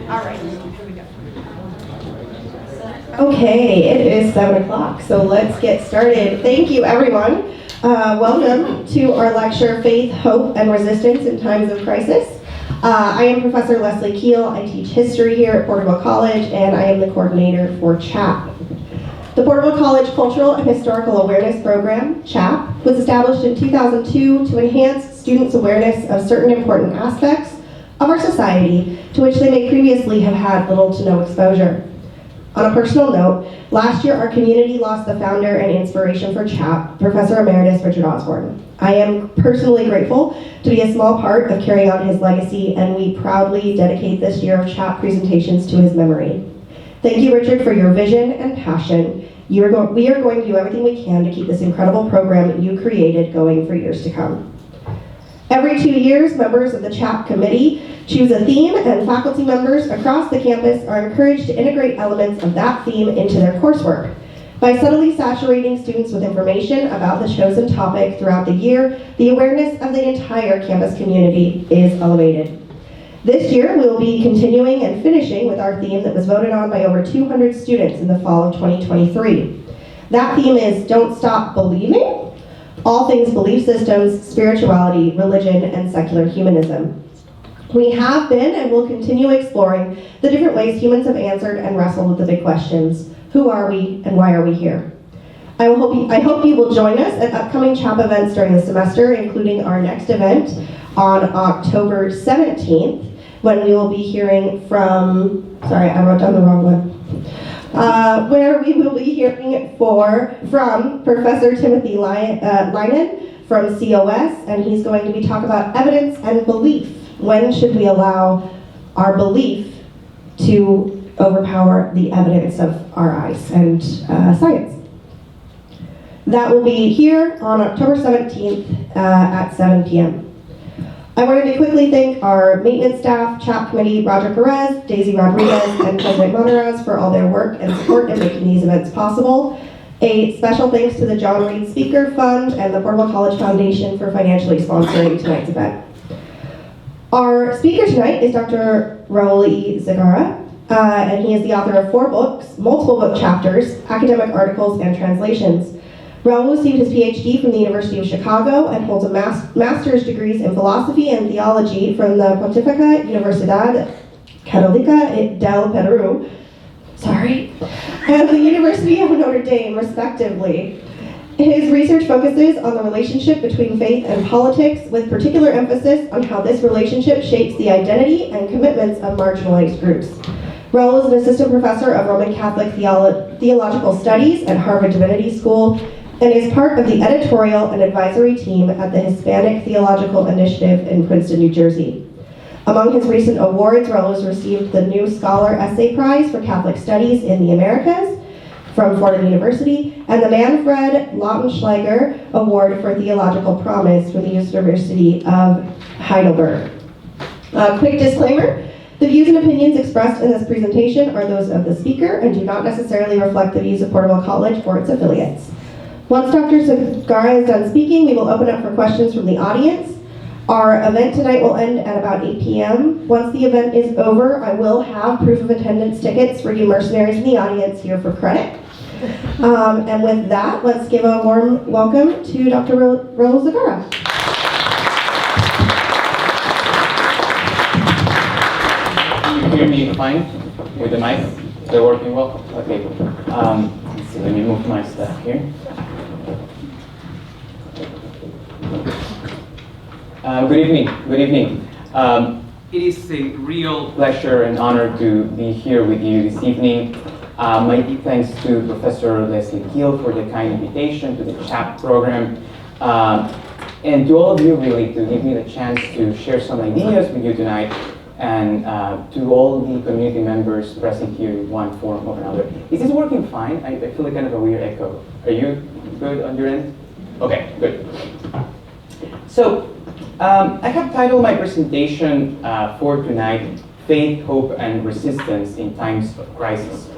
All right, here we go. Okay, it is 7 o'clock, so let's get started. Thank you, everyone. Welcome to our lecture, Faith, Hope, and Resistance in Times of Crisis. I am Professor Leslie Keel. I teach history here at Porterville College, and I am the coordinator for CHAP. The Porterville College Cultural and Historical Awareness Program, CHAP, was established in 2002 to enhance students' awareness of certain important aspects of our society to which they may previously have had little to no exposure. On a personal note, last year our community lost the founder and inspiration for CHAP, Professor Emeritus Richard Osborne. I am personally grateful to be a small part of carrying on his legacy, and we proudly dedicate this year of CHAP presentations to his memory. Thank you, Richard, for your vision and passion. We are going to do everything we can to keep this incredible program you created going for years to come. Every 2 years, members of the CHAP committee choose a theme, and faculty members across the campus are encouraged to integrate elements of that theme into their coursework. By subtly saturating students with information about the chosen topic throughout the year, the awareness of the entire campus community is elevated. This year, we will be continuing and finishing with our theme that was voted on by over 200 students in the fall of 2023. That theme is Don't Stop Believing, all things belief systems, spirituality, religion, and secular humanism. We have been and will continue exploring the different ways humans have answered and wrestled with the big questions. Who are we and why are we here? I hope you will join us at upcoming CHAP events during the semester, including our next event on October 17th, when we will be hearing from, sorry, I wrote down the wrong one. Where we will be hearing from Professor Timothy Leinen from COS, and he's going to be talking about evidence and belief. When should we allow our belief to overpower the evidence of our eyes and science? That will be here on October 17th at 7 p.m. I wanted to quickly thank our maintenance staff, CHAP committee, Roger Perez, Daisy Rodriguez, and President Monteraz for all their work and support in making these events possible. A special thanks to the John Reed Speaker Fund and the Porterville College Foundation for financially sponsoring tonight's event. Our speaker tonight is Dr. Raul Zegarra, and he is the author of 4 books, multiple book chapters, academic articles, and translations. Raul received his PhD from the University of Chicago and holds a master's degrees in philosophy and theology from the Pontificia Universidad Católica del Perú, and the University of Notre Dame, respectively. His research focuses on the relationship between faith and politics, with particular emphasis on how this relationship shapes the identity and commitments of marginalized groups. Raul is an assistant professor of Roman Catholic theological studies at Harvard Divinity School, and is part of the editorial and advisory team at the Hispanic Theological Initiative in Princeton, New Jersey. Among his recent awards, Raul has received the New Scholar Essay Prize for Catholic Studies in the Americas from Fordham University, and the Manfred Lautenschläger Award for Theological Promise from the University of Heidelberg. Quick disclaimer. The views and opinions expressed in this presentation are those of the speaker and do not necessarily reflect the views of Porterville College or its affiliates. Once Dr. Zegarra is done speaking, we will open up for questions from the audience. Our event tonight will end at about 8 p.m. Once the event is over, I will have proof of attendance tickets for you mercenaries in the audience here for credit. And with that, let's give a warm welcome to Dr. Raul Zegarra. Can you hear me fine with the mic? They're working well? Okay. Let's see, let me move my stuff here. Good evening. It is a real pleasure and honor to be here with you this evening. My deep thanks to Professor Leslie Keel for the kind invitation to the CHAP program, and to all of you really to give me the chance to share some ideas with you tonight, and to all the community members present here in one form or another. Is this working fine? I feel like kind of a weird echo. Are you good on your end? Okay, good. So, I have titled my presentation for tonight, Faith, Hope, and Resistance in Times of Crisis.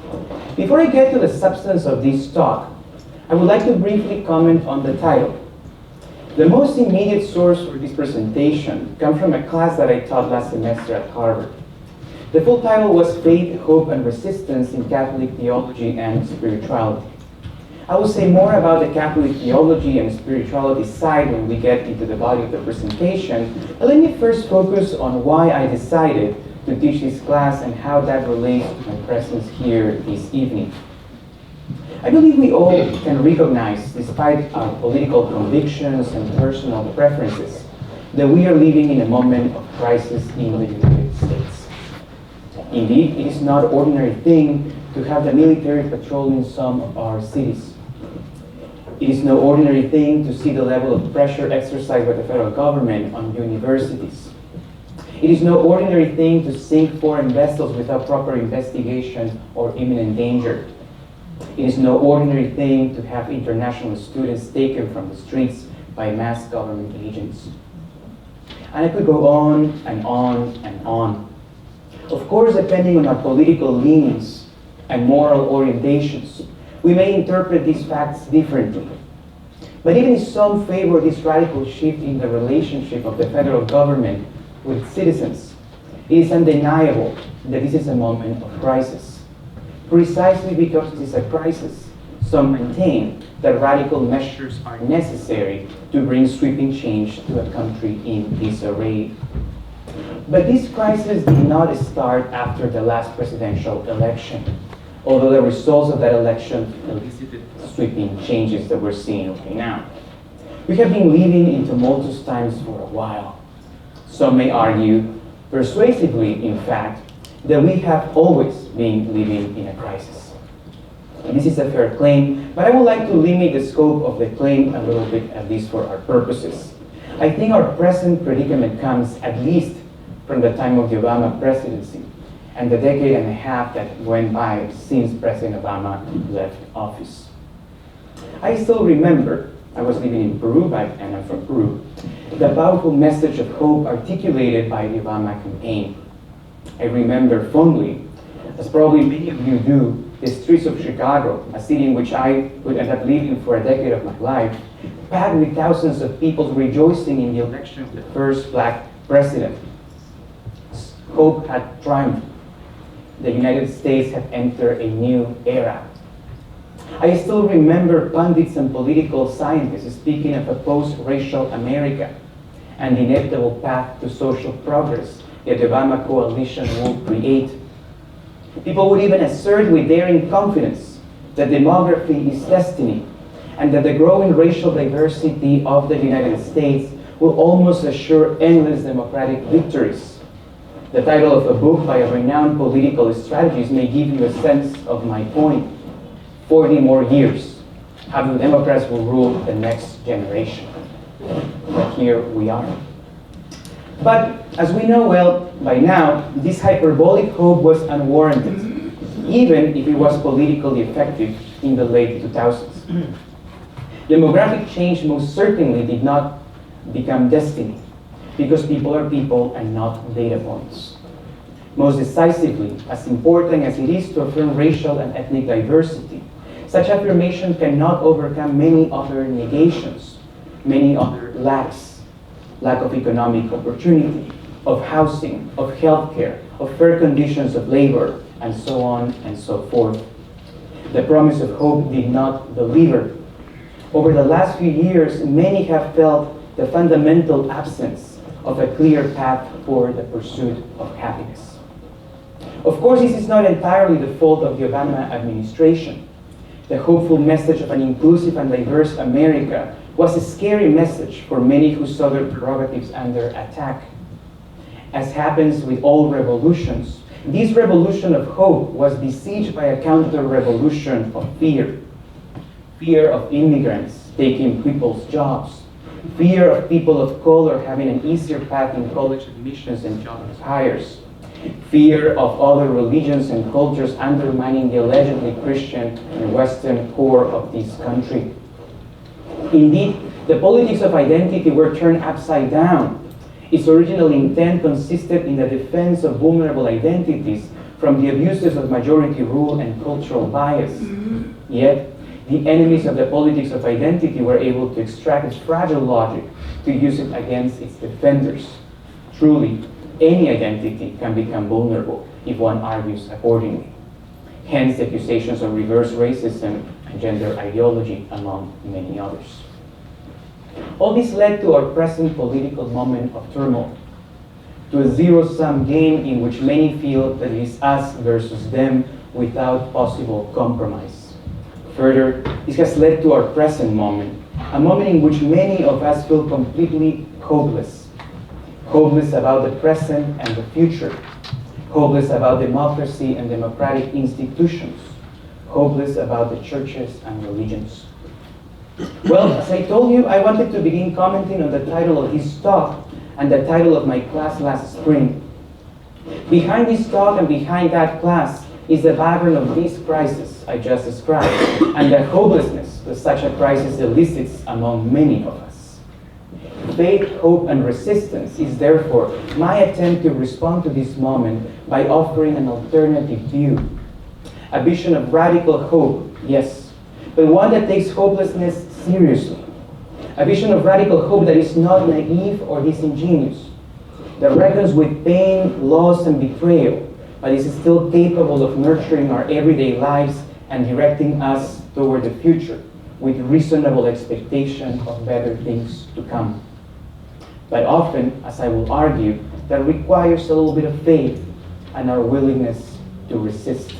Before I get to the substance of this talk, I would like to briefly comment on the title. The most immediate source for this presentation comes from a class that I taught last semester at Harvard. The full title was Faith, Hope, and Resistance in Catholic Theology and Spirituality. I will say more about the Catholic theology and spirituality side when we get into the body of the presentation, but let me first focus on why I decided to teach this class and how that relates to my presence here this evening. I believe we all can recognize, despite our political convictions and personal preferences, that we are living in a moment of crisis in the United States. Indeed, it is not an ordinary thing to have the military patrolling some of our cities. It is no ordinary thing to see the level of pressure exercised by the federal government on universities. It is no ordinary thing to sink foreign vessels without proper investigation or imminent danger. It is no ordinary thing to have international students taken from the streets by mass government agents. And I could go on and on and on. Of course, depending on our political leanings and moral orientations, we may interpret these facts differently. But even if some favor this radical shift in the relationship of the federal government with citizens, it is undeniable that this is a moment of crisis. Precisely because it is a crisis, some maintain that radical measures are necessary to bring sweeping change to a country in disarray. But this crisis did not start after the last presidential election, although the results of that election elicited sweeping changes that we're seeing right now. We have been living in tumultuous times for a while. Some may argue, persuasively in fact, that we have always been living in a crisis. And this is a fair claim, but I would like to limit the scope of the claim a little bit, at least for our purposes. I think our present predicament comes at least from the time of the Obama presidency and the decade and a half that went by since President Obama left office. I still remember, I was living in Peru, and I'm from Peru, the powerful message of hope articulated by the Obama campaign. I remember fondly, as probably many of you do, the streets of Chicago, a city in which I would end up living for a decade of my life, packed with thousands of people rejoicing in the election of the first black president. Hope had triumphed. The United States had entered a new era. I still remember pundits and political scientists speaking of a post-racial America and the inevitable path to social progress that the Obama coalition will create. People would even assert with daring confidence that demography is destiny and that the growing racial diversity of the United States will almost assure endless democratic victories. The title of a book by a renowned political strategist may give you a sense of my point. 40 more years, how the Democrats will rule the next generation. But here we are. But as we know well by now, this hyperbolic hope was unwarranted, even if it was politically effective in the late 2000s. Demographic change most certainly did not become destiny, because people are people and not data points. Most decisively, as important as it is to affirm racial and ethnic diversity, such affirmation cannot overcome many other negations, many other lacks: lack of economic opportunity, of housing, of healthcare, of fair conditions of labor, and so on and so forth. The promise of hope did not deliver. Over the last few years, many have felt the fundamental absence of a clear path for the pursuit of happiness. Of course, this is not entirely the fault of the Obama administration. The hopeful message of an inclusive and diverse America was a scary message for many who saw their prerogatives under attack. As happens with all revolutions, this revolution of hope was besieged by a counter-revolution of fear. Fear of immigrants taking people's jobs. Fear of people of color having an easier path in college admissions and job hires. Fear of other religions and cultures undermining the allegedly Christian and Western core of this country. Indeed, the politics of identity were turned upside down. Its original intent consisted in the defense of vulnerable identities from the abuses of majority rule and cultural bias. Yet, the enemies of the politics of identity were able to extract its fragile logic to use it against its defenders. Truly, any identity can become vulnerable if one argues accordingly. Hence accusations of reverse racism and gender ideology, among many others. All this led to our present political moment of turmoil, to a zero-sum game in which many feel that it is us versus them without possible compromise. Further, this has led to our present moment, a moment in which many of us feel completely hopeless. Hopeless about the present and the future. Hopeless about democracy and democratic institutions. Hopeless about the churches and religions. Well, as I told you, I wanted to begin commenting on the title of this talk and the title of my class last spring. Behind this talk and behind that class is the background of this crisis I just described and the hopelessness that such a crisis elicits among many of us. Faith, hope, and resistance is therefore my attempt to respond to this moment by offering an alternative view. A vision of radical hope, yes, but one that takes hopelessness seriously. A vision of radical hope that is not naive or disingenuous, that reckons with pain, loss, and betrayal, but is still capable of nurturing our everyday lives and directing us toward the future with reasonable expectation of better things to come. But often, as I will argue, that requires a little bit of faith and our willingness to resist.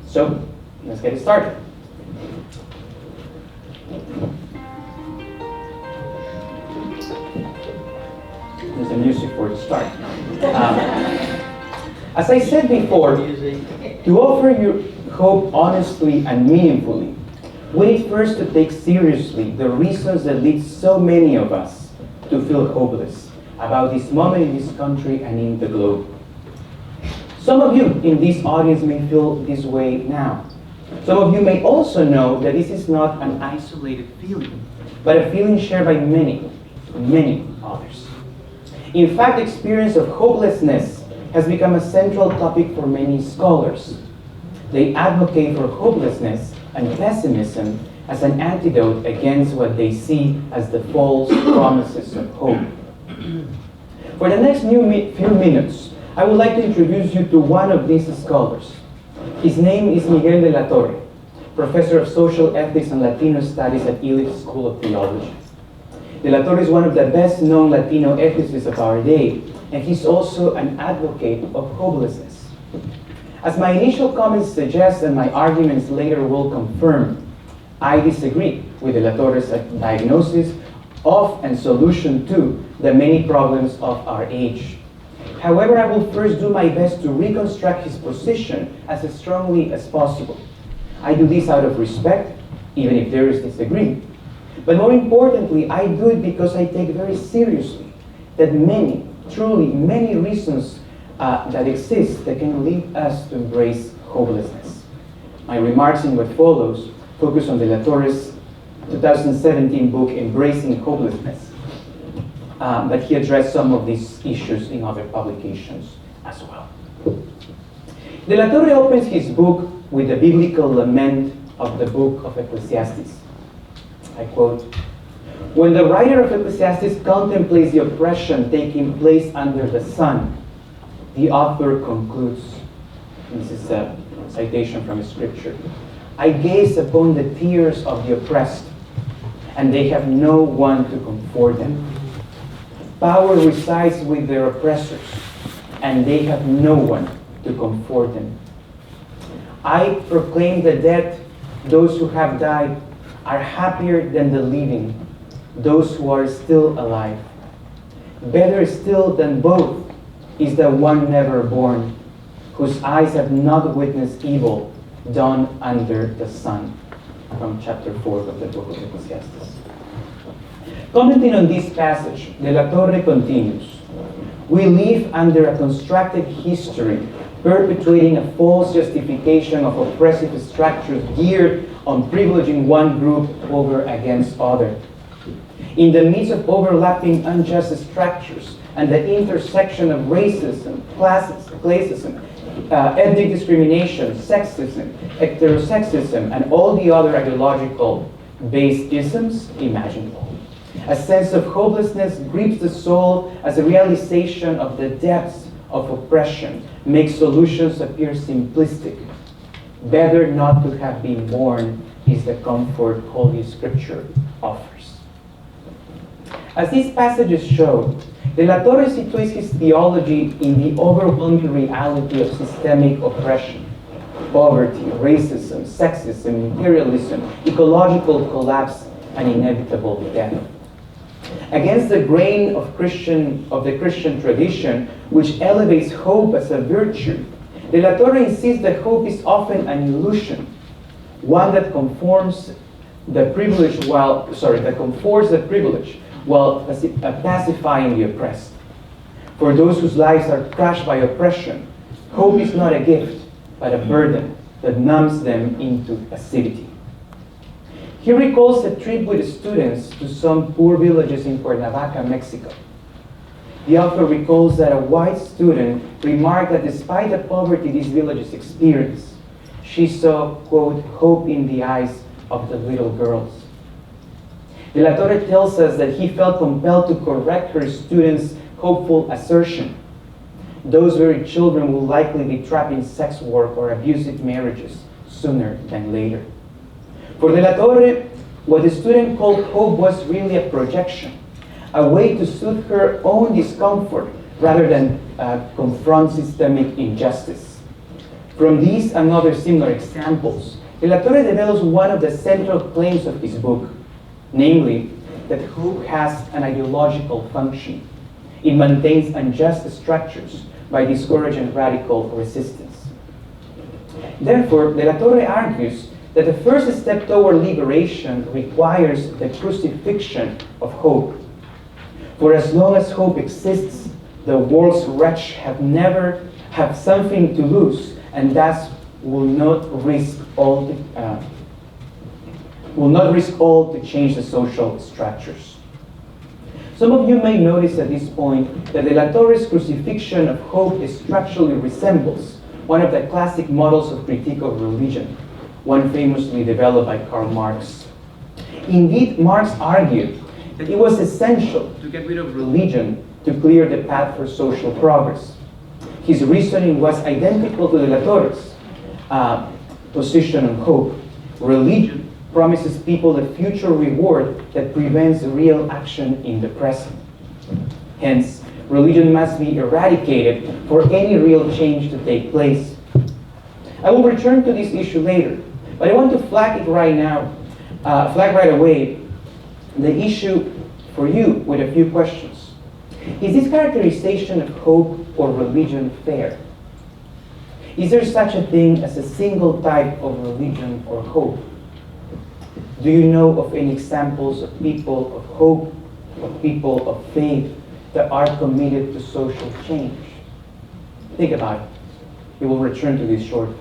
So, let's get it started. There's the music for the start. As I said before, to offer your hope honestly and meaningfully, we need first to take seriously the reasons that lead so many of us to feel hopeless about this moment in this country and in the globe. Some of you in this audience may feel this way now. Some of you may also know that this is not an isolated feeling, but a feeling shared by many, many others. In fact, the experience of hopelessness has become a central topic for many scholars. They advocate for hopelessness and pessimism as an antidote against what they see as the false promises of hope. For the next few minutes, I would like to introduce you to one of these scholars. His name is Miguel de la Torre, professor of social ethics and Latino studies at Ely School of Theology. De la Torre is one of the best-known Latino ethicists of our day, and he's also an advocate of hopelessness. As my initial comments suggest and my arguments later will confirm, I disagree with de la Torre's diagnosis of and solution to the many problems of our age. However, I will first do my best to reconstruct his position as strongly as possible. I do this out of respect, even if there is disagreement. But more importantly, I do it because I take very seriously that many, truly many reasons that exist that can lead us to embrace hopelessness. My remarks in what follows focus on de la Torre's 2017 book, Embracing Hopelessness. But he addressed some of these issues in other publications as well. De la Torre opens his book with the biblical lament of the book of Ecclesiastes. I quote, "When the writer of Ecclesiastes contemplates the oppression taking place under the sun, the author concludes," and this is a citation from scripture, "I gaze upon the tears of the oppressed, and they have no one to comfort them. Power resides with their oppressors, and they have no one to comfort them. I proclaim the dead, those who have died are happier than the living, those who are still alive. Better still than both is the one never born, whose eyes have not witnessed evil done under the sun." From chapter 4 of the book of Ecclesiastes. Commenting on this passage, de la Torre continues, "We live under a constructed history perpetuating a false justification of oppressive structures geared on privileging one group over against other. In the midst of overlapping unjust structures and the intersection of racism, classism, ethnic discrimination, sexism, heterosexism, and all the other ideological-based isms imaginable. A sense of hopelessness grips the soul as a realization of the depths of oppression make solutions appear simplistic. Better not to have been born is the comfort Holy Scripture offers. As these passages show, De la Torre situates his theology in the overwhelming reality of systemic oppression, poverty, racism, sexism, imperialism, ecological collapse, and inevitable death. Against the grain of the Christian tradition, which elevates hope as a virtue, De la Torre insists that hope is often an illusion, one that comforts the privileged while pacifying the oppressed. For those whose lives are crushed by oppression, hope is not a gift, but a burden that numbs them into passivity. He recalls a trip with students to some poor villages in Cuernavaca, Mexico. The author recalls that a white student remarked that despite the poverty these villages experience, she saw, quote, hope in the eyes of the little girls. De la Torre tells us that he felt compelled to correct her students' hopeful assertion. Those very children will likely be trapped in sex work or abusive marriages sooner than later. For De la Torre, what the student called hope was really a projection, a way to soothe her own discomfort rather than confront systemic injustice. From these and other similar examples, De la Torre develops one of the central claims of his book, namely that hope has an ideological function. It maintains unjust structures by discouraging radical resistance. Therefore, De la Torre argues that the first step toward liberation requires the crucifixion of hope. For as long as hope exists, the world's wretched have something to lose, and thus will not risk all to change the social structures. Some of you may notice at this point that De la Torre's crucifixion of hope structurally resembles one of the classic models of critique of religion, one famously developed by Karl Marx. Indeed, Marx argued that it was essential to get rid of religion to clear the path for social progress. His reasoning was identical to De la Torre's position on hope. Religion promises people a future reward that prevents real action in the present. Hence, religion must be eradicated for any real change to take place. I will return to this issue later, but I want to flag right away the issue for you with a few questions. Is this characterization of hope or religion fair? Is there such a thing as a single type of religion or hope? Do you know of any examples of people of hope, of people of faith that are committed to social change? Think about it. We will return to this shortly.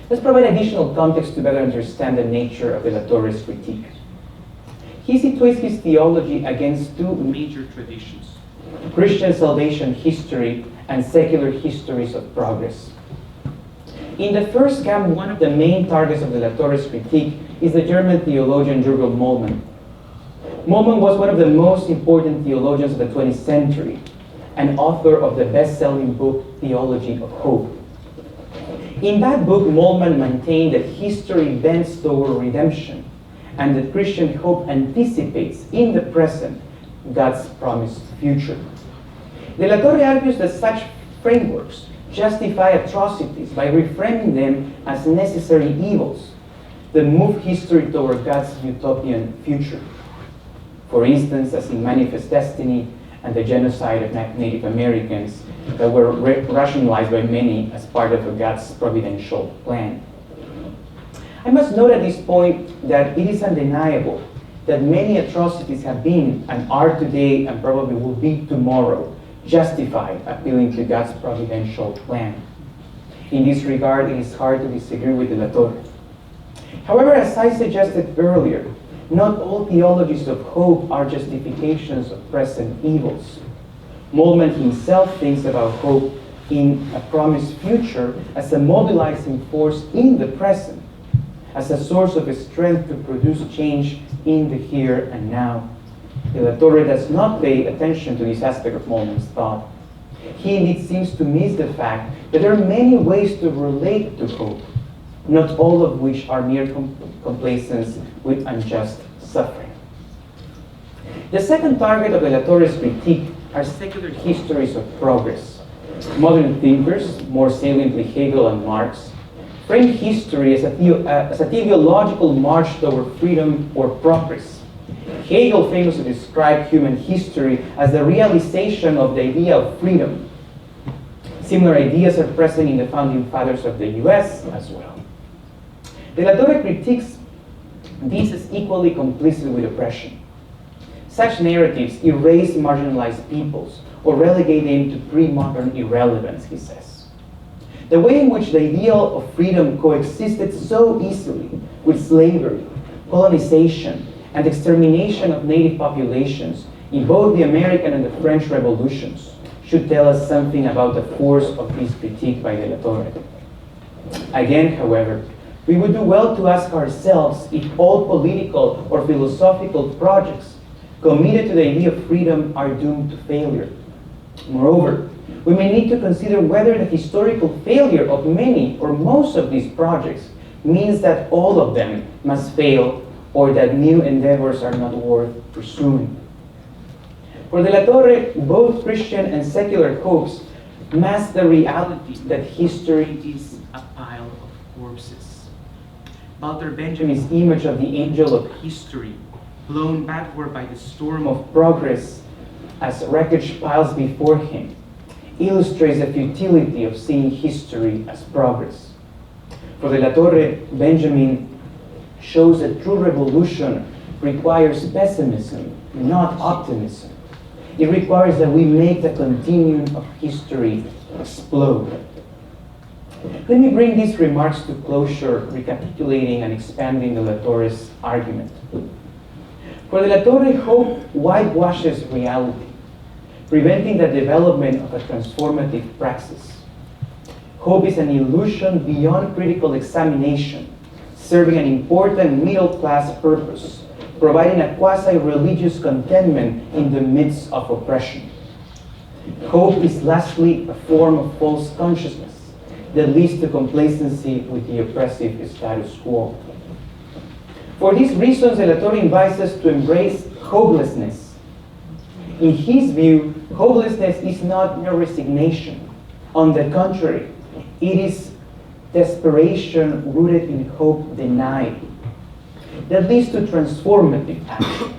Let's provide additional context to better understand the nature of De la Torre's critique. He situates his theology against two major traditions: Christian salvation history and secular histories of progress. In the first camp, one of the main targets of De la Torre's critique is the German theologian Jürgen Moltmann. Moltmann was one of the most important theologians of the 20th century and author of the best-selling book, Theology of Hope. In that book, Moltmann maintained that history bends toward redemption and that Christian hope anticipates in the present God's promised future. De la Torre argues that such frameworks justify atrocities by reframing them as necessary evils that move history toward God's utopian future. For instance, as in Manifest Destiny and the genocide of Native Americans that were rationalized by many as part of God's providential plan. I must note at this point that it is undeniable that many atrocities have been and are today and probably will be tomorrow justified appealing to God's providential plan. In this regard, it is hard to disagree with De la Torre. However, as I suggested earlier, not all theologies of hope are justifications of present evils. Moltmann himself thinks about hope in a promised future as a mobilizing force in the present, as a source of strength to produce change in the here and now. De la Torre does not pay attention to this aspect of Moltmann's thought. He indeed seems to miss the fact that there are many ways to relate to hope, not all of which are mere complacence with unjust suffering. The second target of de la Torre's critique are secular histories of progress. Modern thinkers, more saliently Hegel and Marx, frame history as a teleological march toward freedom or progress. Hegel famously described human history as the realization of the idea of freedom. Similar ideas are present in the founding fathers of the US as well. De la Torre critiques these as equally complicit with oppression. Such narratives erase marginalized peoples or relegate them to pre-modern irrelevance, he says. The way in which the ideal of freedom coexisted so easily with slavery, colonization, and extermination of native populations in both the American and the French revolutions should tell us something about the force of this critique by de la Torre. Again, however, we would do well to ask ourselves if all political or philosophical projects committed to the idea of freedom are doomed to failure. Moreover, we may need to consider whether the historical failure of many or most of these projects means that all of them must fail or that new endeavors are not worth pursuing. For de la Torre, both Christian and secular hopes mask the reality that history is a pile of corpses. Walter Benjamin's image of the angel of history, blown backward by the storm of progress as wreckage piles before him, illustrates the futility of seeing history as progress. For de la Torre, Benjamin shows that true revolution requires pessimism, not optimism. It requires that we make the continuum of history explode. Let me bring these remarks to closure, recapitulating and expanding de la Torre's argument. For de la Torre, hope whitewashes reality, preventing the development of a transformative praxis. Hope is an illusion beyond critical examination, serving an important middle-class purpose, providing a quasi-religious contentment in the midst of oppression. Hope is lastly a form of false consciousness that leads to complacency with the oppressive status quo. For these reasons, de la Torre invites us to embrace hopelessness. In his view, hopelessness is not mere resignation. On the contrary, it is desperation rooted in hope denied that leads to transformative action.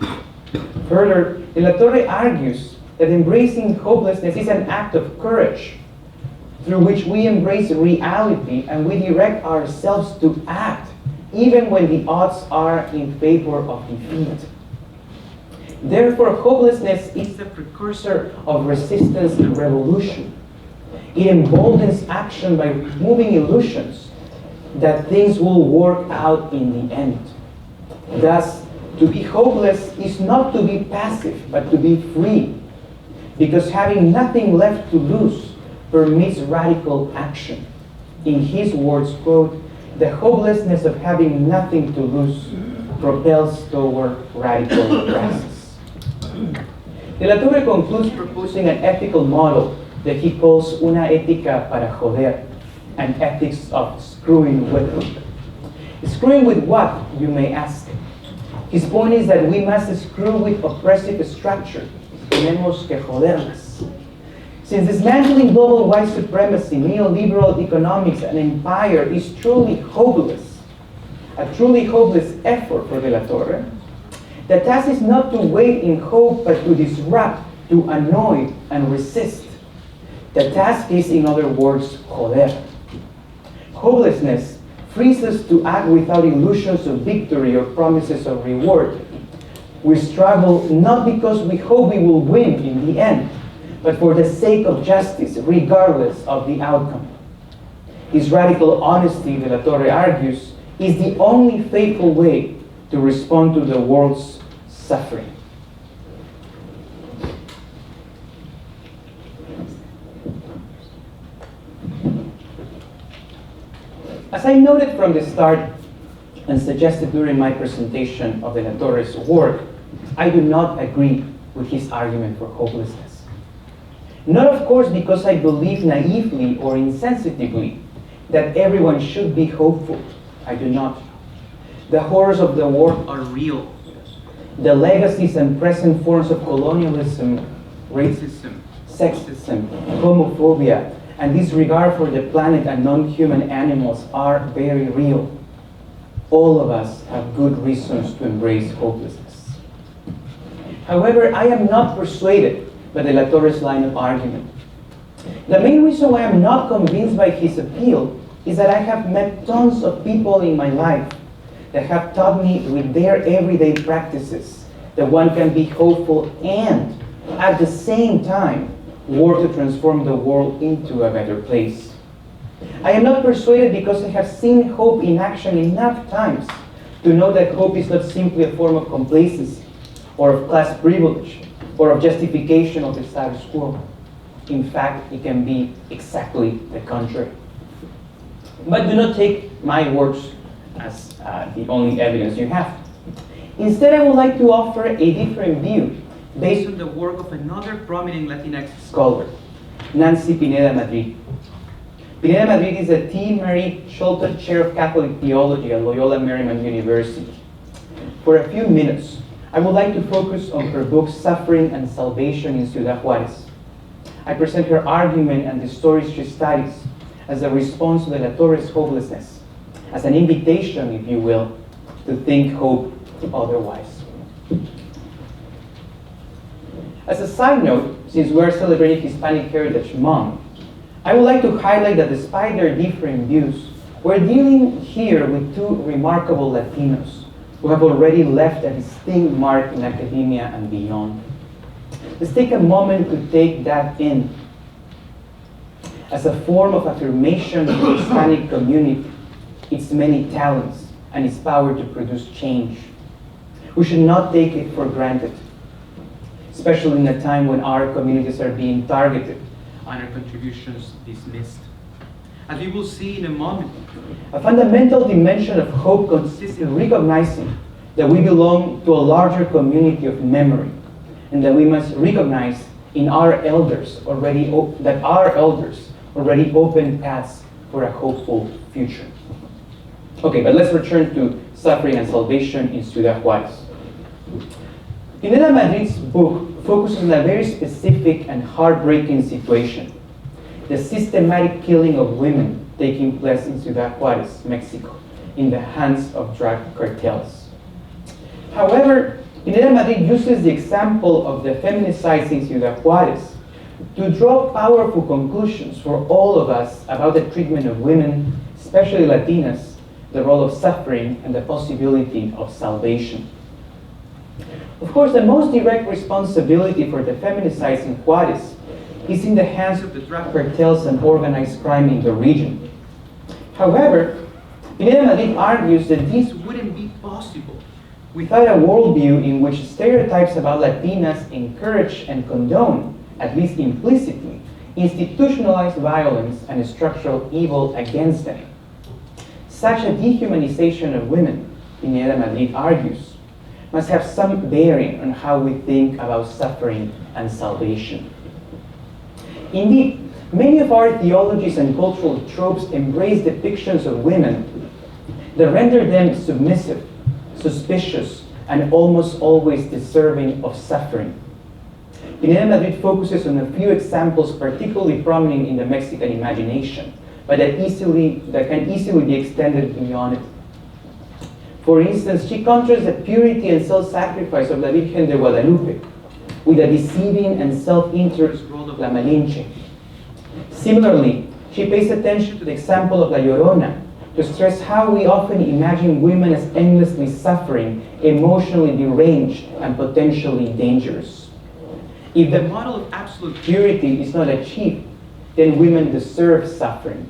Further, de la Torre argues that embracing hopelessness is an act of courage through which we embrace reality and we direct ourselves to act even when the odds are in favor of defeat. Therefore, hopelessness is the precursor of resistance and revolution. It emboldens action by removing illusions that things will work out in the end. Thus, to be hopeless is not to be passive, but to be free, because having nothing left to lose permits radical action. In his words, quote, "The hopelessness of having nothing to lose propels toward radical praxis." De la Torre concludes proposing an ethical model that he calls una ética para joder, an ethics of screwing with. Screwing with what, you may ask? His point is that we must screw with oppressive structure. Tenemos que joderlas. Since dismantling global white supremacy, neoliberal economics, and empire is truly hopeless, a truly hopeless effort for de la Torre, the task is not to wait in hope, but to disrupt, to annoy, and resist. The task is, in other words, joder. Hopelessness frees us to act without illusions of victory or promises of reward. We struggle not because we hope we will win in the end, but for the sake of justice, regardless of the outcome. His radical honesty, de la Torre argues, is the only faithful way to respond to the world's suffering. As I noted from the start and suggested during my presentation of de la Torre's work, I do not agree with his argument for hopelessness. Not, of course, because I believe naively or insensitively that everyone should be hopeful. I do not. The horrors of the war are real. The legacies and present forms of colonialism, racism, sexism, homophobia, and disregard for the planet and non-human animals are very real. All of us have good reasons to embrace hopelessness. However, I am not persuaded by the La Torre's line of argument. The main reason why I'm not convinced by his appeal is that I have met tons of people in my life that have taught me with their everyday practices that one can be hopeful and, at the same time, work to transform the world into a better place. I am not persuaded because I have seen hope in action enough times to know that hope is not simply a form of complacency or of class privilege or of justification of the status quo. In fact, it can be exactly the contrary. But do not take my words as the only evidence you have. Instead, I would like to offer a different view based on the work of another prominent Latinx scholar, Nancy Pineda Madrid. Pineda Madrid is a T. Marie Scholter Chair of Catholic Theology at Loyola Marymount University. For a few minutes, I would like to focus on her book, Suffering and Salvation in Ciudad Juarez. I present her argument and the stories she studies as a response to the La Torre's hopelessness, as an invitation, if you will, to think hope otherwise. As a side note, since we're celebrating Hispanic Heritage Month, I would like to highlight that despite their different views, we're dealing here with two remarkable Latinos who have already left a distinct mark in academia and beyond. Let's take a moment to take that in as a form of affirmation of the Hispanic community, its many talents, and its power to produce change. We should not take it for granted, especially in a time when our communities are being targeted and our contributions dismissed. As we will see in a moment, a fundamental dimension of hope consists in recognizing that we belong to a larger community of memory, and that we must recognize in our elders that our elders already opened paths for a hopeful future. Okay, but let's return to Suffering and Salvation in Ciudad Juarez. Pineda Madrid's book focuses on a very specific and heartbreaking situation: the systematic killing of women taking place in Ciudad Juarez, Mexico, in the hands of drug cartels. However, Pineda Madrid uses the example of the feminicides in Ciudad Juarez to draw powerful conclusions for all of us about the treatment of women, especially Latinas, the role of suffering, and the possibility of salvation. Of course, the most direct responsibility for the feminicides in Juarez is in the hands of the drug cartels and organized crime in the region. However, Pineda Madrid argues that this wouldn't be possible without a worldview in which stereotypes about Latinas encourage and condone, at least implicitly, institutionalized violence and structural evil against them. Such a dehumanization of women, Pineda Madrid argues, must have some bearing on how we think about suffering and salvation. Indeed, many of our theologies and cultural tropes embrace depictions of women that render them submissive, suspicious, and almost always deserving of suffering. Pineda Madrid focuses on a few examples particularly prominent in the Mexican imagination, but that can easily be extended beyond it. For instance, she contrasts the purity and self-sacrifice of La Virgen de Guadalupe with the deceiving and self-interest role of La Malinche. Similarly, she pays attention to the example of La Llorona to stress how we often imagine women as endlessly suffering, emotionally deranged, and potentially dangerous. If the model of absolute purity is not achieved, then women deserve suffering.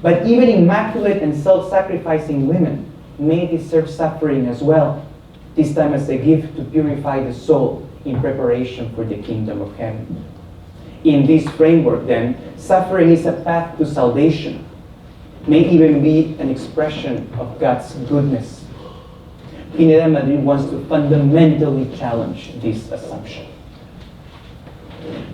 But even immaculate and self-sacrificing women may deserve suffering as well, this time as a gift to purify the soul in preparation for the kingdom of heaven. In this framework, then, suffering is a path to salvation, may even be an expression of God's goodness. Pineda Madrid wants to fundamentally challenge this assumption.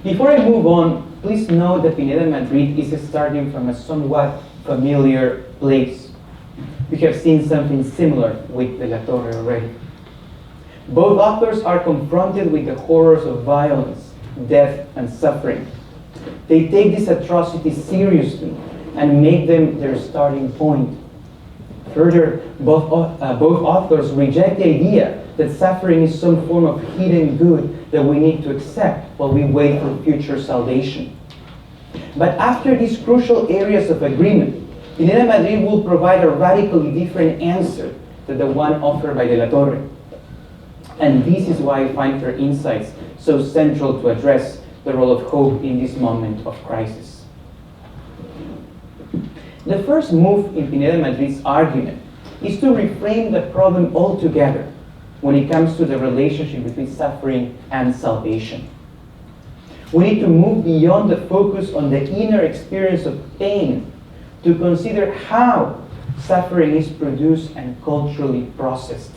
Before I move on, please note that Pineda Madrid is starting from a somewhat familiar place. We have seen something similar with De La Torre already. Both authors are confronted with the horrors of violence, death, and suffering. They take these atrocities seriously and make them their starting point. Further, both authors reject the idea that suffering is some form of hidden good that we need to accept while we wait for future salvation. But after these crucial areas of agreement, Pineda Madrid will provide a radically different answer than the one offered by De La Torre. And this is why I find her insights so central to address the role of hope in this moment of crisis. The first move in Pineda Madrid's argument is to reframe the problem altogether when it comes to the relationship between suffering and salvation. We need to move beyond the focus on the inner experience of pain to consider how suffering is produced and culturally processed.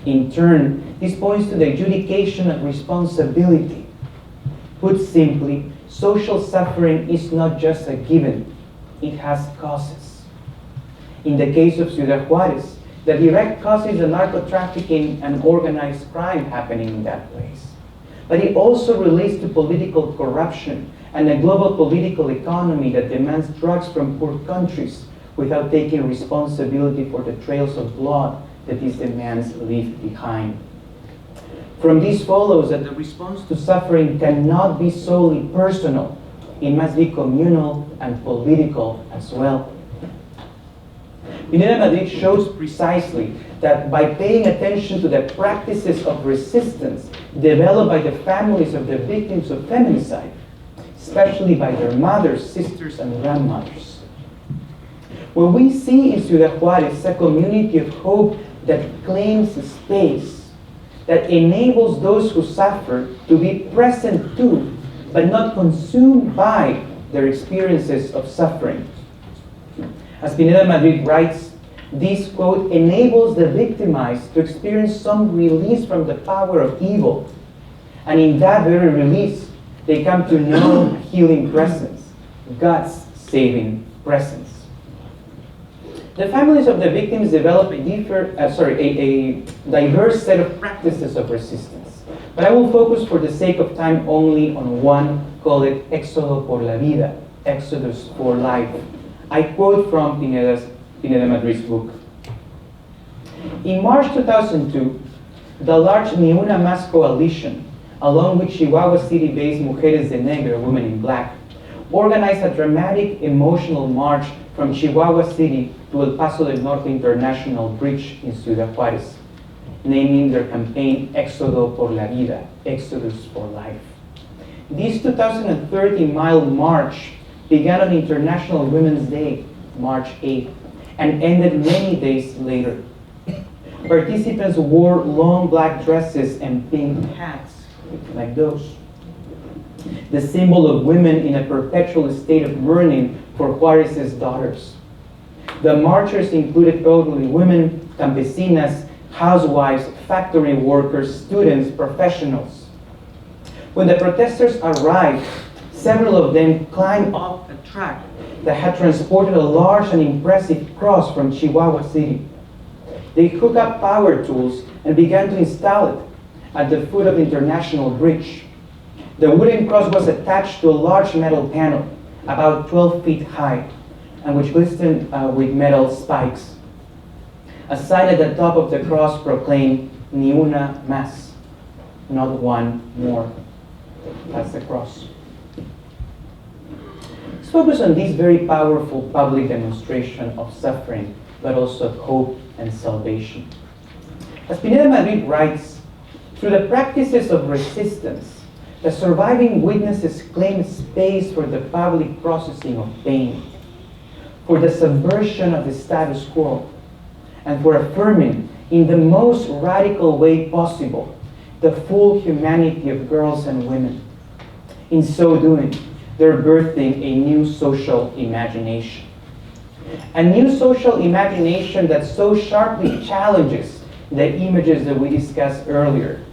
In turn, this points to the adjudication of responsibility. Put simply, social suffering is not just a given, it has causes. In the case of Ciudad Juárez, the direct cause is the narco-trafficking and organized crime happening in that place. But it also relates to political corruption and a global political economy that demands drugs from poor countries without taking responsibility for the trails of blood that these demands leave behind. From this follows that the response to suffering cannot be solely personal. It must be communal and political as well. Pineda Madrid shows precisely that by paying attention to the practices of resistance developed by the families of the victims of feminicide, especially by their mothers, sisters, and grandmothers. What we see in Ciudad Juárez is a community of hope that claims space, that enables those who suffer to be present to, but not consumed by, their experiences of suffering. As Pineda Madrid writes, this, quote, enables the victimized to experience some release from the power of evil. And in that very release, they come to know a healing presence, God's saving presence. The families of the victims develop a diverse set of practices of resistance. But I will focus for the sake of time only on one, call it Éxodo por la Vida, Exodus for Life. I quote from Pineda Madrid's book. In March 2002, the large Ni Una Más coalition, along with Chihuahua City-based Mujeres de Negro, Women in Black, organized a dramatic emotional march from Chihuahua City to El Paso del Norte International Bridge in Ciudad Juárez, naming their campaign Éxodo por la Vida, Exodus for Life. This 230-mile march began on International Women's Day, March 8th, and ended many days later. Participants wore long black dresses and pink hats, like those. The symbol of women in a perpetual state of mourning for Juárez's daughters. The marchers included elderly women, campesinas, housewives, factory workers, students, professionals. When the protesters arrived, several of them climbed up a track that had transported a large and impressive cross from Chihuahua City. They hooked up power tools and began to install it at the foot of the International Bridge. The wooden cross was attached to a large metal panel, about 12 feet high, and which glistened with metal spikes. A sign at the top of the cross proclaimed, Ni Una Más, not one more. That's the cross. Let's focus on this very powerful public demonstration of suffering, but also of hope and salvation. As Pineda Madrid writes, through the practices of resistance, the surviving witnesses claim space for the public processing of pain, for the subversion of the status quo, and for affirming in the most radical way possible the full humanity of girls and women. In so doing, they're birthing a new social imagination. A new social imagination that so sharply challenges the images that we discussed earlier,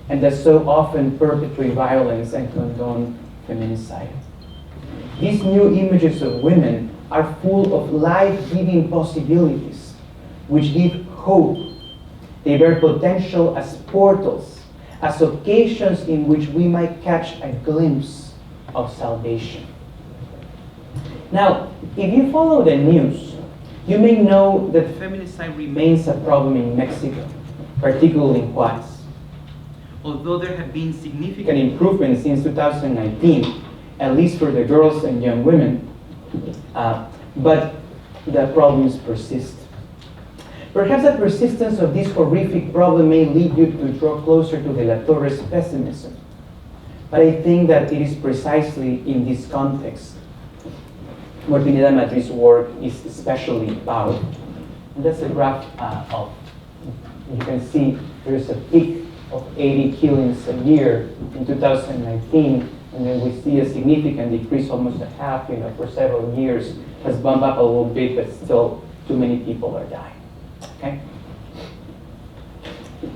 and that so often perpetrate violence and condone feminicide. These new images of women are full of life-giving possibilities, which give hope. They bear potential as portals, as occasions in which we might catch a glimpse of salvation. Now, if you follow the news, you may know that feminicide remains a problem in Mexico, particularly in Juarez. Although there have been significant improvements since 2019, at least for the girls and young women, but the problems persist. Perhaps the persistence of this horrific problem may lead you to draw closer to de la Torre's pessimism. But I think that it is precisely in this context where Pineda Madrid's work is especially powerful. And that's a graph you can see there's a peak of 80 killings a year in 2019, and then we see a significant decrease, almost a half, for several years. Has bumped up a little bit, but still too many people are dying. Okay.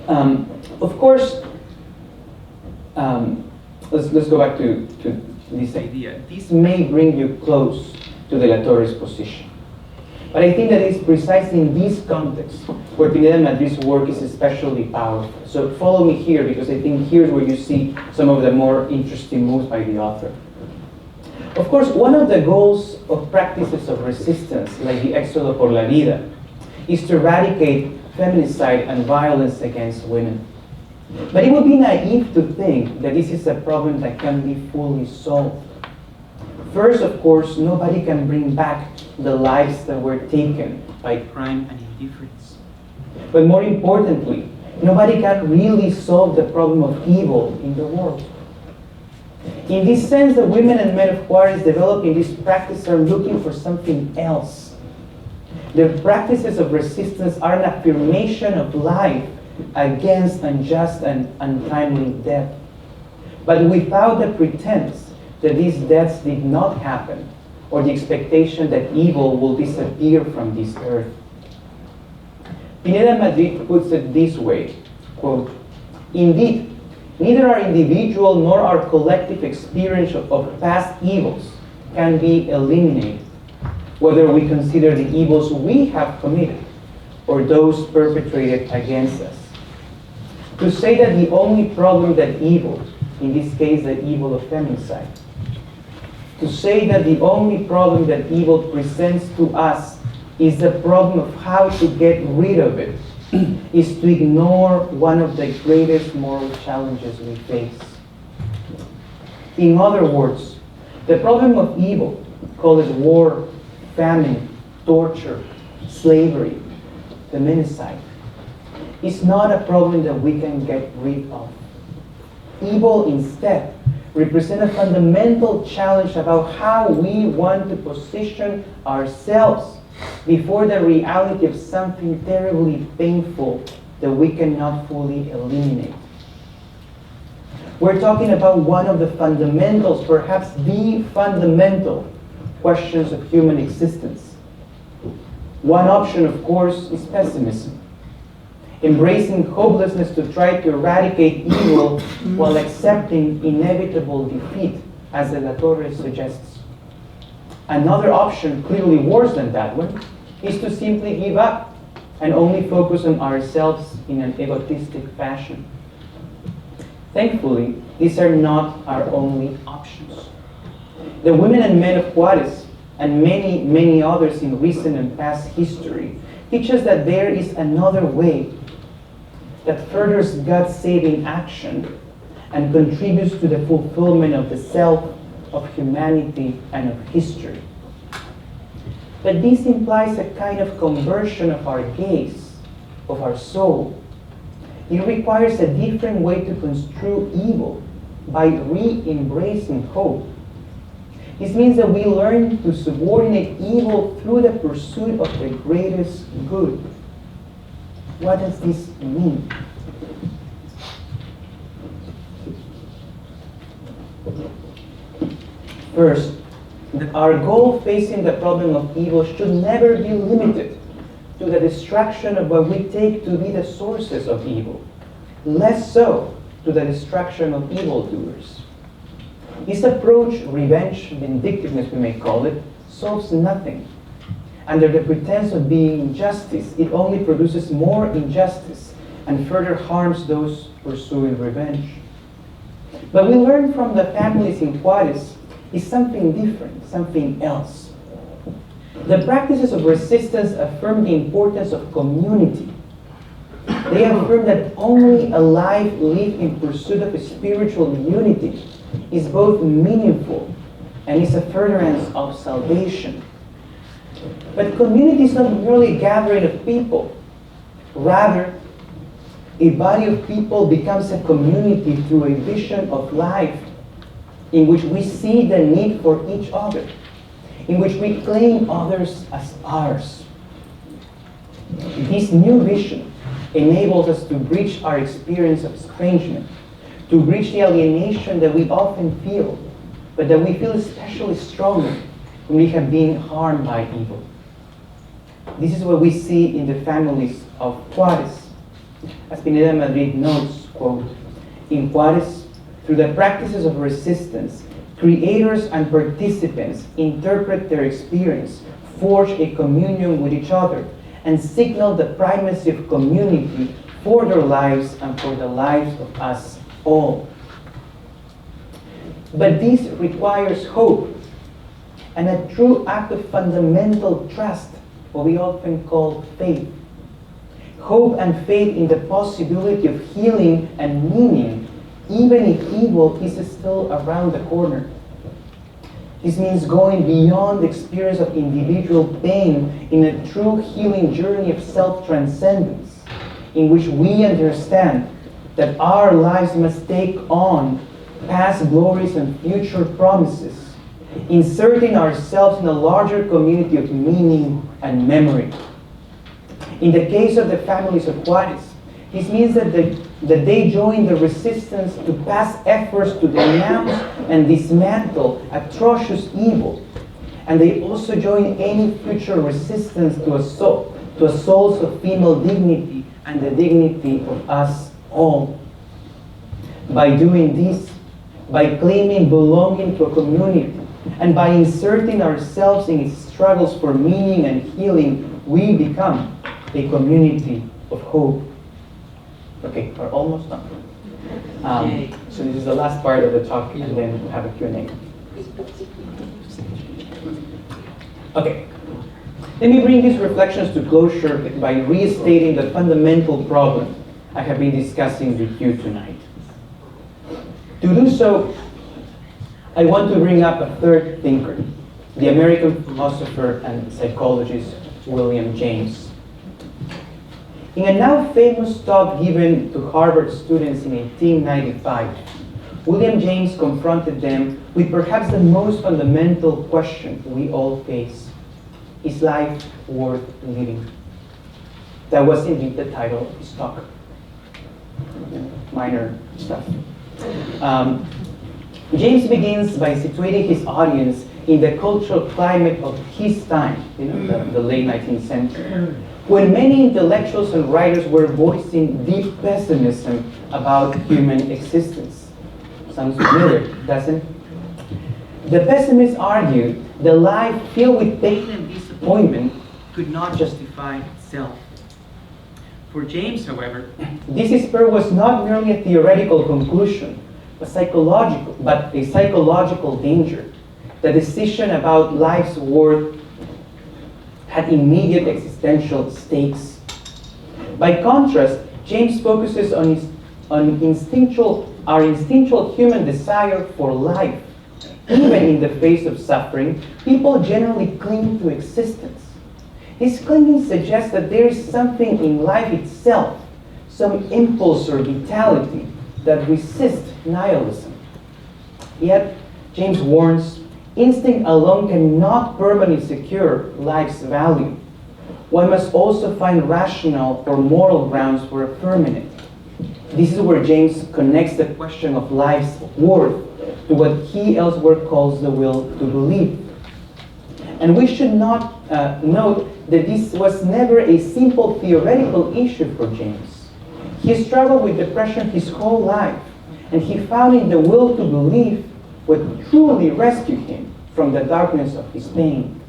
Of course, let's go back to this idea. This may bring you close to de la Torre's position. But I think that it's precisely in this context where Pineda Madrid's work is especially powerful. So follow me here, because I think here's where you see some of the more interesting moves by the author. Of course, one of the goals of practices of resistance, like the Éxodo por la Vida, is to eradicate feminicide and violence against women. But it would be naive to think that this is a problem that can be fully solved. First, of course, nobody can bring back the lives that were taken by crime and indifference. But more importantly, nobody can really solve the problem of evil in the world. In this sense, the women and men of Juarez developing this practice are looking for something else. Their practices of resistance are an affirmation of life against unjust and untimely death, but without the pretense that these deaths did not happen, or the expectation that evil will disappear from this earth. Pineda Madrid puts it this way, quote, "Indeed, neither our individual nor our collective experience of past evils can be eliminated, whether we consider the evils we have committed or those perpetrated against us. To say that the only problem that evil, in this case the evil of feminicide, to say that the only problem that evil presents to us is the problem of how to get rid of it, is to ignore one of the greatest moral challenges we face. In other words, the problem of evil, call it war, famine, torture, slavery, feminicide, is not a problem that we can get rid of. Evil instead represent a fundamental challenge about how we want to position ourselves before the reality of something terribly painful that we cannot fully eliminate. We're talking about one of the fundamentals, perhaps the fundamental questions of human existence. One option, of course, is pessimism. Embracing hopelessness to try to eradicate evil while accepting inevitable defeat, as de la Torre suggests. Another option, clearly worse than that one, is to simply give up and only focus on ourselves in an egotistic fashion. Thankfully, these are not our only options. The women and men of Juarez, and many, many others in recent and past history, teach us that there is another way that furthers God's saving action and contributes to the fulfillment of the self, of humanity, and of history. But this implies a kind of conversion of our gaze, of our soul. It requires a different way to construe evil by re-embracing hope. This means that we learn to subordinate evil through the pursuit of the greatest good. What does this mean? First, our goal facing the problem of evil should never be limited to the destruction of what we take to be the sources of evil, less so to the destruction of evildoers. This approach, revenge, vindictiveness we may call it, solves nothing. Under the pretense of being justice, it only produces more injustice and further harms those pursuing revenge. But we learn from the families in Juarez is something different, something else. The practices of resistance affirm the importance of community. They affirm that only a life lived in pursuit of a spiritual unity is both meaningful and is a furtherance of salvation. But community is not merely a gathering of people. Rather, a body of people becomes a community through a vision of life in which we see the need for each other, in which we claim others as ours. This new vision enables us to bridge our experience of estrangement, to bridge the alienation that we often feel, but that we feel especially strongly when we have been harmed by evil. This is what we see in the families of Juarez. As Pineda Madrid notes, quote, in Juarez, through the practices of resistance, creators and participants interpret their experience, forge a communion with each other, and signal the primacy of community for their lives and for the lives of us all. But this requires hope and a true act of fundamental trust, what we often call faith. Hope and faith in the possibility of healing and meaning, even if evil is still around the corner. This means going beyond the experience of individual pain in a true healing journey of self-transcendence, in which we understand that our lives must take on past glories and future promises, inserting ourselves in a larger community of meaning and memory. In the case of the families of Juarez, this means that they join the resistance to past efforts to denounce and dismantle atrocious evil. And they also join any future resistance to assaults of female dignity and the dignity of us all. By doing this, by claiming belonging to a community, and by inserting ourselves in its struggles for meaning and healing, we become a community of hope. Okay, we're almost done. So this is the last part of the talk, and then we'll have a Q&A. Okay, let me bring these reflections to closure by restating the fundamental problem I have been discussing with you tonight. To do so, I want to bring up a third thinker, the American philosopher and psychologist William James. In a now famous talk given to Harvard students in 1895, William James confronted them with perhaps the most fundamental question we all face. Is life worth living? That was indeed the title of his talk. Minor stuff. James begins by situating his audience in the cultural climate of his time, the late 19th century, when many intellectuals and writers were voicing deep pessimism about human existence. Sounds familiar, doesn't it? The pessimists argued that life filled with pain and disappointment could not justify itself. For James, however, this despair was not merely a theoretical conclusion, but a psychological danger. The decision about life's worth had immediate existential stakes. By contrast, James focuses on our instinctual human desire for life. Even in the face of suffering, people generally cling to existence. This clinging suggests that there is something in life itself, some impulse or vitality that resists nihilism. Yet, James warns, instinct alone cannot permanently secure life's value. One must also find rational or moral grounds for affirming it. This is where James connects the question of life's worth to what he elsewhere calls the will to believe. And we should not note that this was never a simple theoretical issue for James. He struggled with depression his whole life, and he found in the will to believe what truly rescued him from the darkness of his pain.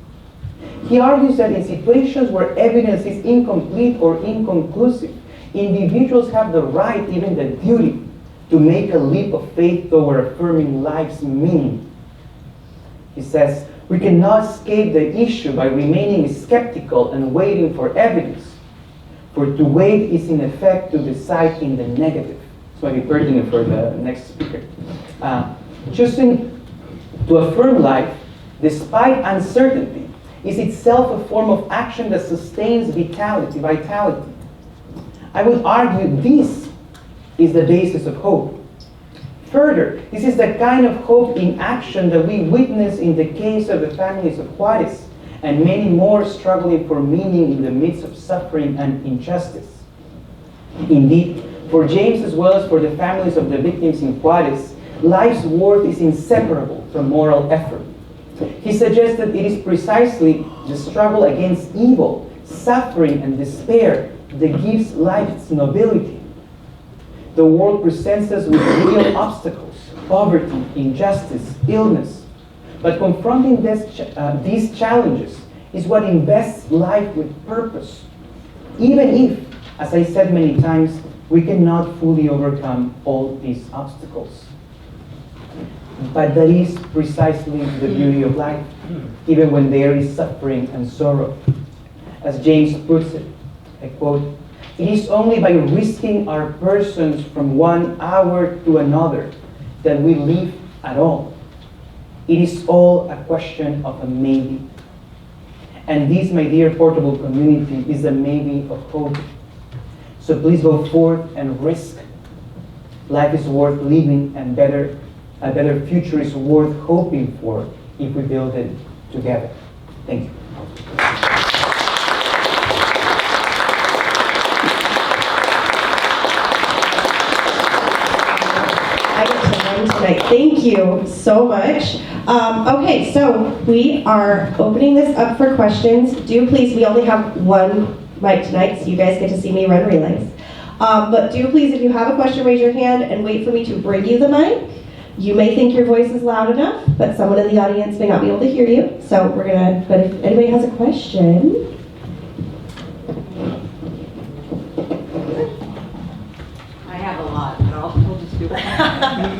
He argues that in situations where evidence is incomplete or inconclusive, individuals have the right, even the duty, to make a leap of faith toward affirming life's meaning. He says, we cannot escape the issue by remaining skeptical and waiting for evidence. For to wait is in effect to decide in the negative. This might be pertinent for the next speaker. Choosing to affirm life despite uncertainty is itself a form of action that sustains vitality. I would argue this is the basis of hope. Further, this is the kind of hope in action that we witness in the case of the families of Juarez and many more struggling for meaning in the midst of suffering and injustice. Indeed, for James as well as for the families of the victims in Juarez, life's worth is inseparable from moral effort. He suggests that it is precisely the struggle against evil, suffering, and despair that gives life its nobility. The world presents us with real obstacles, poverty, injustice, illness. But confronting these challenges is what invests life with purpose, even if, as I said many times, we cannot fully overcome all these obstacles. But that is precisely the beauty of life, even when there is suffering and sorrow. As James puts it, I quote, "It is only by risking our persons from one hour to another that we live at all. It is all a question of a maybe." And this, my dear portable community, is a maybe of hope. So please go forth and risk. Life is worth living, and a better future is worth hoping for if we build it together. Thank you. I get to run tonight. Thank you so much. Okay, so we are opening this up for questions. Do please, we only have one mic tonight, so you guys get to see me run relays. But do please, if you have a question, raise your hand and wait for me to bring you the mic. You may think your voice is loud enough, but someone in the audience may not be able to hear you. So but if anybody has a question. I have a lot, but we'll just do that.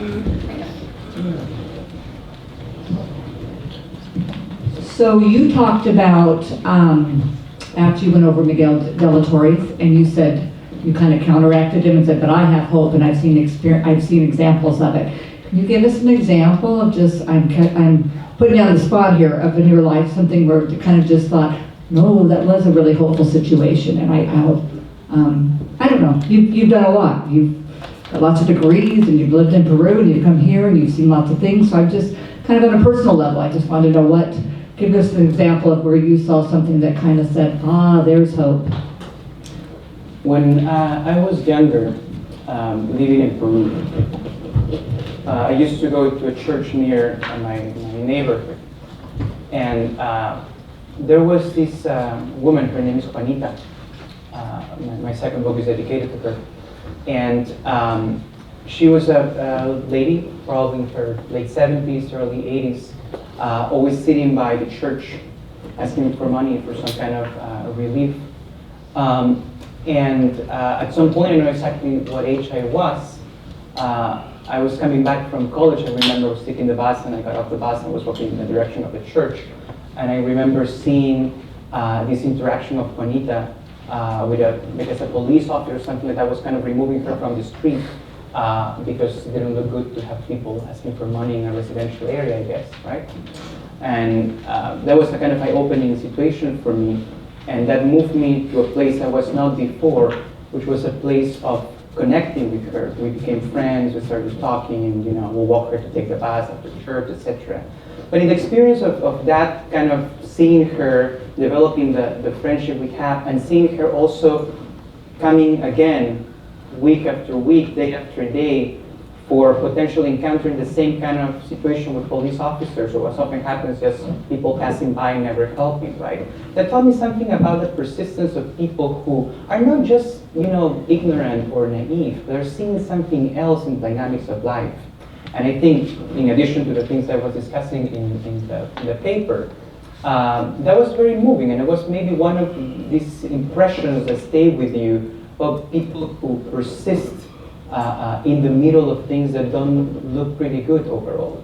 So you talked about, after you went over Miguel de la Torre's, and you said, you kind of counteracted him and said, but I have hope, and I've seen examples of it. Can you give us an example of just, I'm putting you on the spot here, of in your life, something where you kind of just thought, no, that was a really hopeful situation, and I don't know, you've done a lot. You've got lots of degrees, and you've lived in Peru, and you've come here, and you've seen lots of things, so I'm just, kind of on a personal level, I just wanted to know give us an example of where you saw something that kind of said, there's hope. When I was younger, living in Peru, I used to go to a church near my neighborhood, and there was this woman, her name is Juanita. My second book is dedicated to her, and she was a lady, probably in her late 70s, early 80s, always sitting by the church, asking for money for some kind of relief. And at some point, I know exactly what age I was. I was coming back from college. I remember I was taking the bus, and I got off the bus and was walking in the direction of the church. And I remember seeing this interaction of Juanita with a police officer or something like that was kind of removing her from the street because it didn't look good to have people asking for money in a residential area, I guess, right? And that was a kind of eye-opening situation for me. And that moved me to a place I was not before, which was a place of connecting with her. We became friends, we started talking, and we'll walk her to take the bus after church, etc. But in the experience of that kind of seeing her, developing the friendship we have, and seeing her also coming again week after week, day after day, for potentially encountering the same kind of situation with police officers, or when something happens, just people passing by and never helping, right? That taught me something about the persistence of people who are not just, ignorant or naive. They're seeing something else in the dynamics of life. And I think, in addition to the things I was discussing in the paper, that was very moving, and it was maybe one of these impressions that stay with you of people who persist in the middle of things that don't look pretty good overall,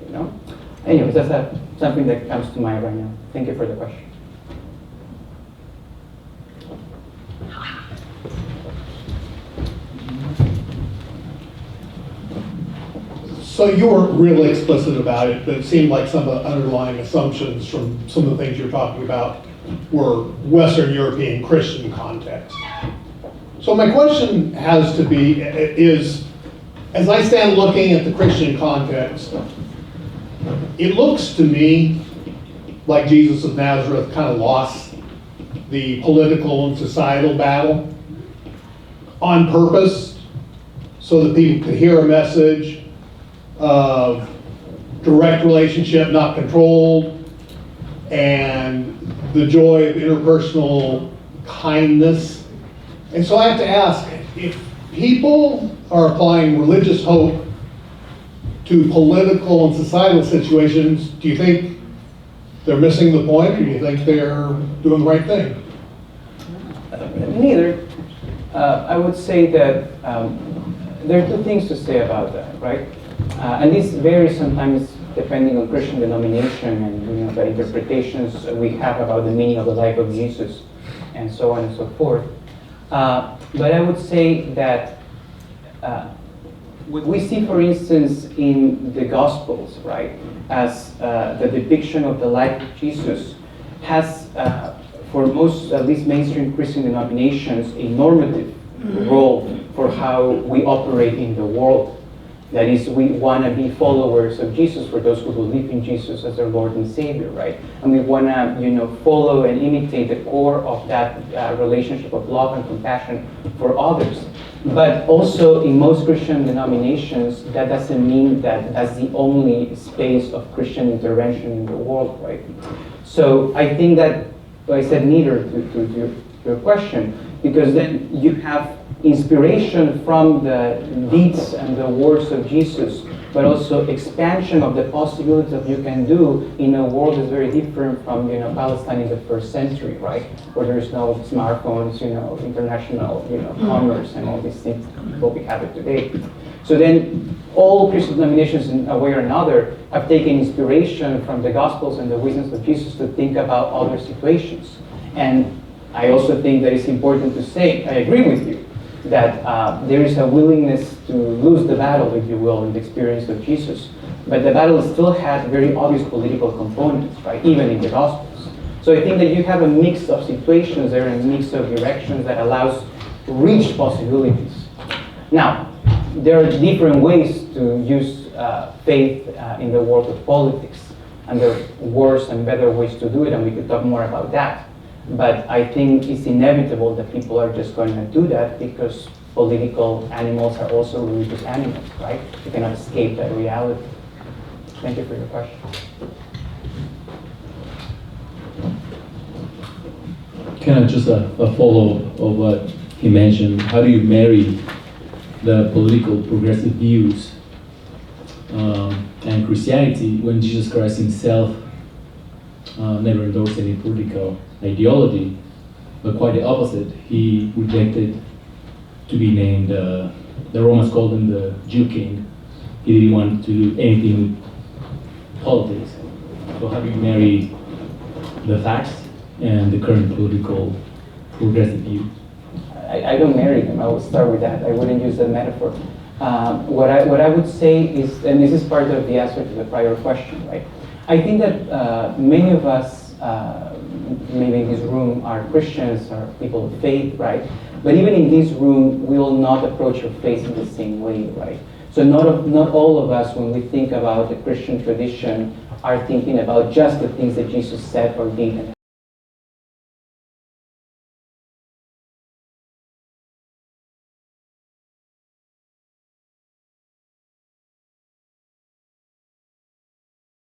Anyways, that's something that comes to mind right now. Thank you for the question. So you weren't really explicit about it, but it seemed like some of the underlying assumptions from some of the things you're talking about were Western European Christian context. So my question has to be, is, as I stand looking at the Christian context, it looks to me like Jesus of Nazareth kind of lost the political and societal battle on purpose so that people could hear a message of direct relationship, not controlled, and the joy of interpersonal kindness. And so I have to ask, if people are applying religious hope to political and societal situations, do you think they're missing the point, or do you think they're doing the right thing? Neither. I would say that there are two things to say about that, right? And this varies sometimes depending on Christian denomination and the interpretations we have about the meaning of the life of Jesus, and so on and so forth. But I would say that what we see, for instance, in the Gospels, right, as the depiction of the life of Jesus has, for most, at least mainstream Christian denominations, a normative role for how we operate in the world. That is, we want to be followers of Jesus, for those who believe in Jesus as their Lord and Savior, right? And we want to, follow and imitate the core of that relationship of love and compassion for others. But also, in most Christian denominations, that doesn't mean that that's the only space of Christian intervention in the world, right? So I think that, I said neither to your question, because then you have inspiration from the deeds and the words of Jesus, but also expansion of the possibilities that you can do in a world that's very different from Palestine in the first century, right? Where there's no smartphones, international commerce and all these things what we have it today. So then all Christian denominations in a way or another have taken inspiration from the Gospels and the wisdoms of Jesus to think about other situations. And I also think that it's important to say, I agree with you, that there is a willingness to lose the battle, if you will, in the experience of Jesus. But the battle still has very obvious political components, right, even in the Gospels. So I think that you have a mix of situations there and a mix of directions that allows rich possibilities. Now, there are different ways to use faith in the world of politics, and there are worse and better ways to do it, and we could talk more about that. But I think it's inevitable that people are just going to do that because political animals are also religious animals, right? You cannot escape that reality. Thank you for your question. Kind of just a follow-up of what he mentioned. How do you marry the political progressive views and Christianity when Jesus Christ himself never endorsed any political ideology, but quite the opposite. He rejected to be named, the Romans called him the Jew king. He didn't want to do anything with politics. So how do you marry the facts and the current political progressive view? I don't marry them. I will start with that. I wouldn't use that metaphor. What I would say is, and this is part of the answer to the prior question, right? I think that many of us, maybe in this room, are Christians or people of faith, right? But even in this room, we will not approach our faith in the same way, right? So not all of us, when we think about the Christian tradition, are thinking about just the things that Jesus said or did and